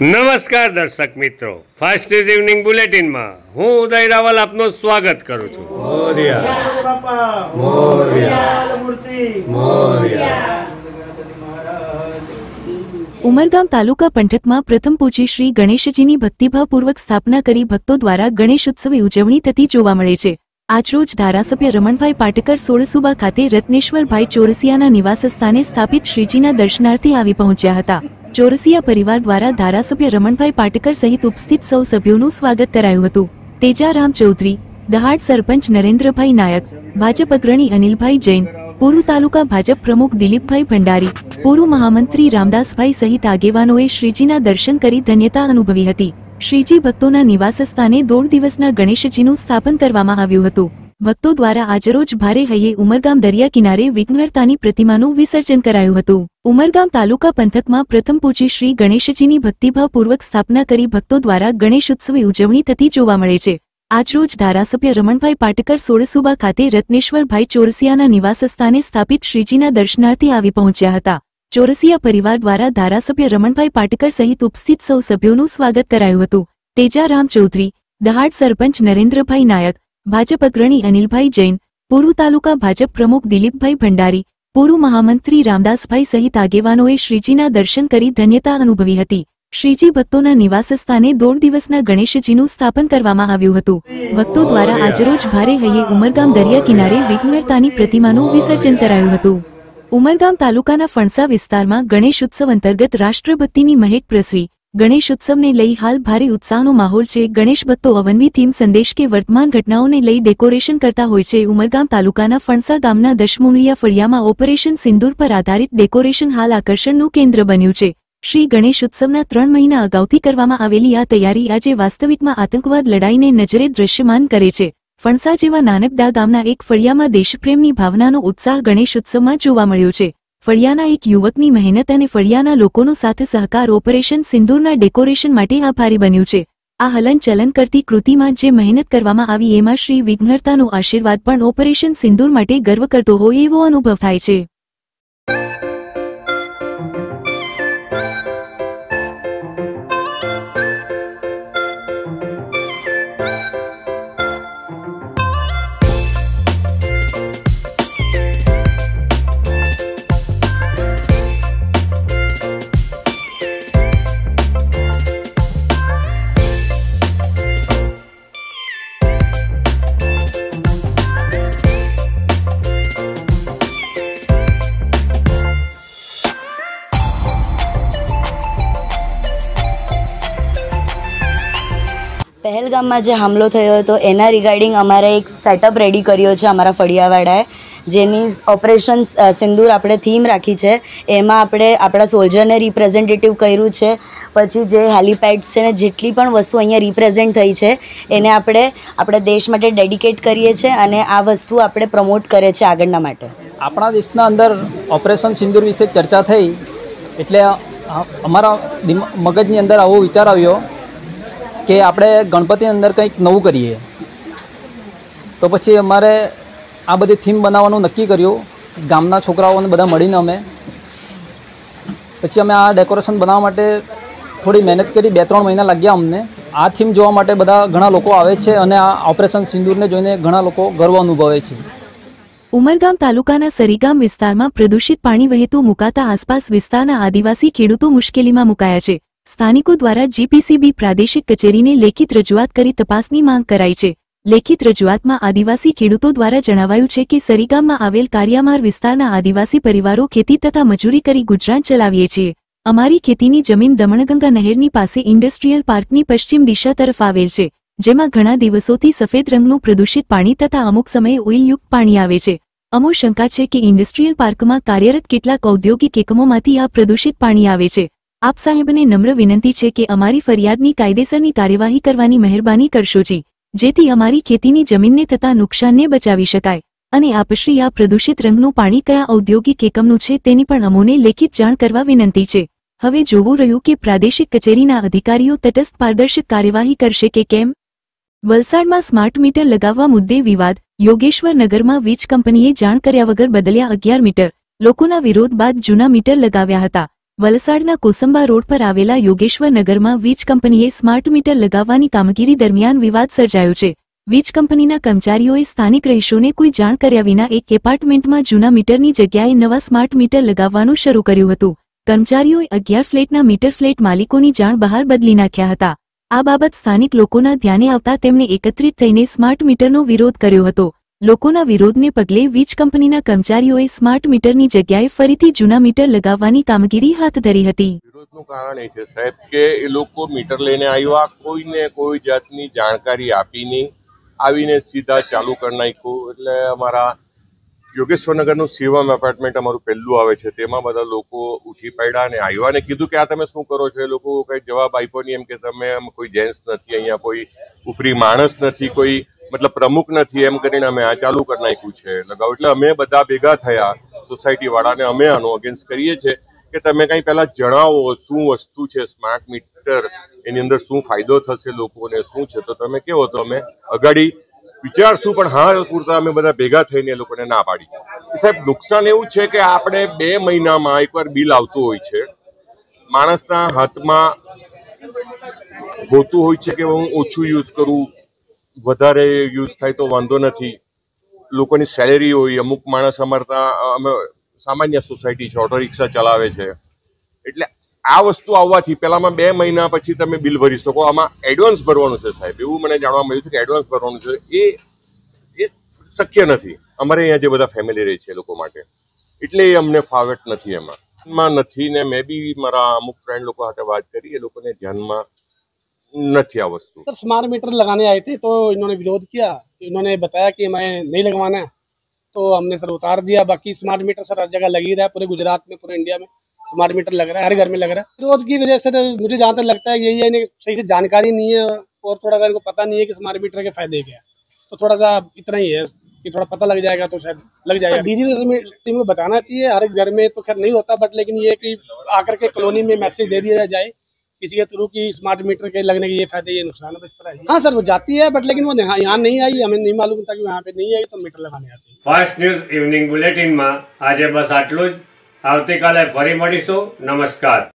નમસ્કાર દર્શક મિત્રો, ફાસ્ટ ઇવનિંગ બુલેટિનમાં હું ઉદય રાવલ આપનું સ્વાગત કરું છું। ઉમરગામ તાલુકા પંથકમાં પ્રથમ પૂજી શ્રી ગણેશજીની ભક્તિભાવપૂર્વક સ્થાપના કરી ભક્તો દ્વારા ગણેશ ઉત્સવની ઉજવણી થતી જોવા મળે છે। આજરોજ ધારાસભ્ય રમણભાઈ પાટકર સોળસુબા ખાતે રત્નેશ્વરભાઈ ચોરસિયાના નિવાસસ્થાને સ્થાપિત શ્રીજીના દર્શનાર્થે આવી પહોંચ્યા હતા। ચોરસિયા પરિવાર દ્વારા ધારાસભ્ય રમણભાઈ પાટકર સહિત ઉપસ્થિત સૌ સભ્યોનું સ્વાગત કરાયું હતું। તેજારામ ચૌધરી, દહાડ સરપંચ નરેન્દ્રભાઈ નાયક, ભાજપ અગ્રણી અનિલભાઈ જૈન, પૂર્વ તાલુકા ભાજપ પ્રમુખ દિલીપભાઈ ભંડારી, પૂર્વ મહામંત્રી રામદાસભાઈ સહિત આગેવાનોએ શ્રીજીના દર્શન કરી ધન્યતા અનુભવી હતી। શ્રીજી ભક્તોના નિવાસસ્થાને 1.5 દિવસના ગણેશજીનું સ્થાપન કરવામાં આવ્યું હતું। ભક્તો દ્વારા આજરોજ ભારે હૈયે ઉમરગામ દરિયા કિનારે વિઘ્નહર્તાની પ્રતિમાનું વિસર્જન કરાયું હતું। ઉમરગામ તાલુકા પંથકમાં પ્રથમ પૂજી શ્રી ગણેશજીની ભક્તિભાવપૂર્વક સ્થાપના કરી ભક્તો દ્વારા ગણેશ ઉત્સવની ઉજવણી થતી જોવા મળે છે। આજરોજ ધારાસભ્ય રમણભાઈ પાટકર સોળસુબા ખાતે રત્નેશ્વરભાઈ ચોરસિયાના નિવાસસ્થાને સ્થાપિત શ્રીજીના દર્શનાર્થે આવી પહોંચ્યા હતા। ચોરસિયા પરિવાર દ્વારા ધારાસભ્ય રમણભાઈ પાટકર સહિત ઉપસ્થિત સૌ સભ્યોનું સ્વાગત કરાયું હતું। તેજારામ ચૌધરી, દહાડ સરપંચ નરેન્દ્રભાઈ નાયક, ભાજપ અગ્રણી અનિલભાઈ જૈન, પૂર્વ તાલુકા ભાજપ પ્રમુખ દિલીપભાઈ ભંડારી, પૂર્વ મહામંત્રી રામદાસભાઈ સહિત આગેવાનોએ શ્રીજીના દર્શન કરી ધન્યતા અનુભવી હતી। શ્રીજી ભક્તોના નિવાસસ્થાને 1.5 દિવસના ગણેશજીનું સ્થાપન કરવામાં આવ્યું હતું। ભક્તો દ્વારા આજરોજ ભારે હૈયે ઉમરગામ દરિયા કિનારે વિઘ્નહર્તાની પ્રતિમાનું વિસર્જન કરાયું હતું। ઉમરગામ તાલુકાના ફણસા વિસ્તારમાં ગણેશ ઉત્સવ અંતર્ગત રાષ્ટ્રભક્તિની મહેક પ્રસરી। ગણેશ ઉત્સવને લઈ હાલ ભારે ઉત્સાહનો માહોલ છે। ગણેશ ભક્તો અવનવી થીમ સંદેશ કે વર્તમાન ઘટનાઓને લઈ ડેકોરેશન કરતા હોય છે। ઉમરગામ તાલુકાના ફણસા ગામના દશમુનિયા ફળિયામાં ઓપરેશન સિંદૂર પર આધારિત ડેકોરેશન હાલ આકર્ષણનું કેન્દ્ર બન્યું છે। શ્રી ગણેશ ઉત્સવના 3 મહિના અગાઉથી કરવામાં આવેલી આ તૈયારી આજે વાસ્તવિકમાં આતંકવાદ લડાઈને નજરે દ્રશ્યમાન કરે છે। ફણસા જેવા નાનકડા ગામના એક ફળિયામાં દેશપ્રેમની ભાવનાનો ઉત્સાહ ગણેશ ઉત્સવમાં જોવા મળ્યો છે। ફળિયાના એક યુવકની મહેનત અને ફળિયાના લોકોનો સાથે સહકાર ઓપરેશન સિંદૂરના ડેકોરેશન માટે આભારી બન્યું છે। આ હલનચલન કરતી કૃતિમાં જે મહેનત કરવામાં આવી એમાં શ્રી વિઘ્નહર્તાનો આશીર્વાદ પણ ઓપરેશન સિંદૂર માટે ગર્વ કરતો હોય એવો અનુભવ થાય છે। પહેલગામમાં જે હુમલો થયો હતો એના રિગાર્ડિંગ અમારે એક સેટઅપ રેડી કર્યો છે અમારા ફળિયાવાળાએ, જેની ઓપરેશન સિંદૂર આપણે થીમ રાખી છે। એમાં આપણે આપણા સોલ્જરને રિપ્રેઝેન્ટેટિવ કર્યું છે। પછી જે હેલિપેડ્સ છે ને જેટલી પણ વસ્તુ અહીંયા રિપ્રેઝેન્ટ થઈ છે એને આપણે આપણા દેશ માટે ડેડિકેટ કરીએ છીએ અને આ વસ્તુ આપણે પ્રમોટ કરે છે આગળના માટે। આપણા દેશના અંદર ઓપરેશન સિંદૂર વિશે ચર્ચા થઈ એટલે અમારા મગજની અંદર આવો વિચાર આવ્યો કે આપણે ગણપતિની અંદર કંઈક નવું કરીએ। તો પછી અમારે આ બધી થીમ બનાવવાનું નક્કી કર્યું, ગામના છોકરાઓને બધા મળીને પછી અમે આ ડેકોરેશન બનાવવા માટે થોડી મહેનત કરી। 2-3 મહિના લાગ્યા અમને। આ થીમ જોવા માટે ઘણા લોકો આવે છે અને આ ઓપરેશન સિંદૂરને જોઈને ઘણા લોકો ગર્વ અનુભવે છે। ઉમરગામ તાલુકાના સરીગામ વિસ્તારમાં પ્રદૂષિત પાણી વહેતું મુકાતા આસપાસ વિસ્તારના આદિવાસી ખેડૂતો મુશ્કેલીમાં મુકાયા છે। સ્થાનિકો દ્વારા જીપીસીબી પ્રાદેશિક કચેરીને લેખિત રજૂઆત કરી તપાસની માંગ કરાઈ છે। લેખિત રજૂઆતમાં આદિવાસી ખેડૂતો દ્વારા જણાવાયું છે કે સરીગામમાં આવેલ કારિયામાર વિસ્તારના આદિવાસી પરિવારો ખેતી તથા મજૂરી કરી ગુજરાન ચલાવીએ છીએ। અમારી ખેતીની જમીન દમણગંગા નહેરની પાસે ઇન્ડસ્ટ્રીયલ પાર્કની પશ્ચિમ દિશા તરફ આવેલ છે, જેમાં ઘણા દિવસોથી સફેદ રંગનું પ્રદૂષિત પાણી તથા અમુક સમયે ઓઇલયુક્ત પાણી આવે છે। અમો શંકા છે કે ઇન્ડસ્ટ્રીયલ પાર્કમાં કાર્યરત કેટલાક ઔદ્યોગિક એકમોમાંથી આ પ્રદૂષિત પાણી આવે છે। આપ સાહેબને નમ્ર વિનંતી છે કે અમારી ફરિયાદની કાયદેસરની કાર્યવાહી કરવાની મહેરબાની કરશો જેથી અમારી ખેતીની જમીનને થતા નુકસાનને બચાવી શકાય અને આપશ્રી આ પ્રદૂષિત રંગનું પાણી કયા ઔદ્યોગિક એકમનું છે તેની પણ અમોને લેખિત જાણ કરવા વિનંતી છે। હવે જોવું રહ્યું કે પ્રાદેશિક કચેરીના અધિકારીઓ તટસ્થ પારદર્શક કાર્યવાહી કરશે કે કેમ। વલસાડમાં સ્માર્ટ મીટર લગાવવા મુદ્દે વિવાદ। યોગેશ્વર નગરમાં વીજ કંપનીએ જાણ કર્યા વગર બદલ્યા 11 મીટર। લોકોના વિરોધ બાદ જૂના મીટર લગાવ્યા હતા। વલસાડના કોસંબા રોડ પર આવેલા યોગેશ્વર નગરમાં વીજ કંપનીએ સ્માર્ટ મીટર લગાવવાની કામગીરી દરમિયાન વિવાદ સર્જાયો છે. વીજ કંપનીના કર્મચારીઓએ સ્થાનિક રહીશોને કોઈ જાણ કર્યા વિના એક એપાર્ટમેન્ટમાં જૂના મીટરની જગ્યાએ નવા સ્માર્ટ મીટર લગાવવાનું શરૂ કર્યું હતું. કર્મચારીઓએ 11 ફ્લેટના મીટર ફ્લેટ માલિકોની જાણ બહાર બદલી નાખ્યા હતા. આ બાબત સ્થાનિક લોકોના ધ્યાને આવતા તેમણે એકત્રિત થઈને સ્માર્ટ મીટરનો વિરોધ કર્યો હતો. લોકોના વિરોધને પગલે વીજ કંપનીના કર્મચારીઓએ સ્માર્ટ મીટરની જગ્યાએ ફરીથી જૂના મીટર લગાવવાની કામગીરી હાથ ધરી હતી. વિરોધનું કારણ એ છે સાહેબ કે એ લોકો મીટર લઈને આવ્યા, કોઈને કોઈ જાતની જાણકારી આપી નહીં, આવીને સીધા ચાલુ કરી નાખ્યું. એટલે અમારા યોગેશ્વરનગરનું સેવમ એપાર્ટમેન્ટ અમારું પહેલું આવે છે, તેમાં બધા લોકો ઉઠી પડ્યા અને આવ્યા અને કીધું કે આ તમે શું કરો છો. એ લોકો કંઈ જવાબ આપ્યો નહીં, એમ કે તમે કોઈ જેન્ટ્સ નથી, અહીંયા કોઈ ઉપરી માણસ નથી, કોઈ મતલબ પ્રમુખ નથી, એમ કરીને અમે આ ચાલુ કરી નાખ્યું છે લગાવ. એટલે અમે બધા ભેગા થયા સોસાયટી વાળાને, અમે આનો અગેન્સ્ટ કરીએ છીએ કે તમે કંઈ પહેલા જણાવો શું વસ્તુ છે સ્માર્ટ મીટર, એની અંદર શું ફાયદો થશે લોકોને શું છે, તો તમે કહો તો અમે અગાડી વિચારશું. પણ હા પૂરતા અમે બધા ભેગા થઈને એ લોકોને ના પાડી. સાહેબ નુકસાન એવું છે કે આપણે 2 મહિનામાં એકવાર બિલ આવતું હોય છે, માણસના હાથમાં હોતું હોય છે કે હું ઓછું યુઝ કરું, વધારે યુઝ થાય તો વાંધો નથી. લોકોની સેલેરી હોય, અમુક માણસ અમારતા અમે સામાન્ય સોસાયટી છે, ઓટો રિક્ષા ચલાવે છે, એટલે આ વસ્તુ આવવાથી પહેલામાં 2 મહિના પછી તમે બિલ ભરી શકો. આમાં એડવાન્સ ભરવાનું છે સાહેબ, એવું મને જાણવા મળ્યું છે કે એડવાન્સ ભરવાનું છે. એ શક્ય નથી અમારે અહીંયા જે બધા ફેમિલી રહે છે એ લોકો માટે, એટલે એ અમને ફાવટ નથી એમાં નથી. ને મેં બી મારા અમુક ફ્રેન્ડ લોકો સાથે વાત કરી, એ લોકોને ધ્યાનમાં નથી આ વસ્તુ. सर स्मार्ट मीटर लगाने आए थे तो इन्होंने विरोध किया, इन्होंने बताया कि हमें नहीं लगवाना है, तो हमने सर उतार दिया. बाकी स्मार्ट मीटर सर हर जगह लग ही रहा है, पूरे गुजरात में, पूरे इंडिया में स्मार्ट मीटर लग रहा है, हर घर में लग रहा है. विरोध की वजह से मुझे जहाँ तक लगता है यही है, इन्हें सही से जानकारी नहीं है और थोड़ा सा इनको पता नहीं है कि स्मार्ट मीटर के फायदे क्या है. तो थोड़ा सा इतना ही है कि थोड़ा पता लग जाएगा तो शायद लग जाएगा. डीजी टीम को बताना चाहिए, हर घर में तो खैर नहीं होता, बट लेकिन ये कि आकर के कॉलोनी में मैसेज दे दिया जाए किसी के थ्रू की स्मार्ट मीटर के लगने के ये फायदे ये नुकसान है, इस तरह है. हाँ सर वो जाती है, बट लेकिन वो यहाँ नहीं आई, हमें नहीं मालूम था कि वहाँ पे नहीं आई, तो मीटर लगाने आती है. ફાસ્ટ ન્યૂઝ ઇવનિંગ બુલેટિનમાં આજે બસ આટલું જ. આવતીકાલે ફરી મળીશું. નમસ્કાર.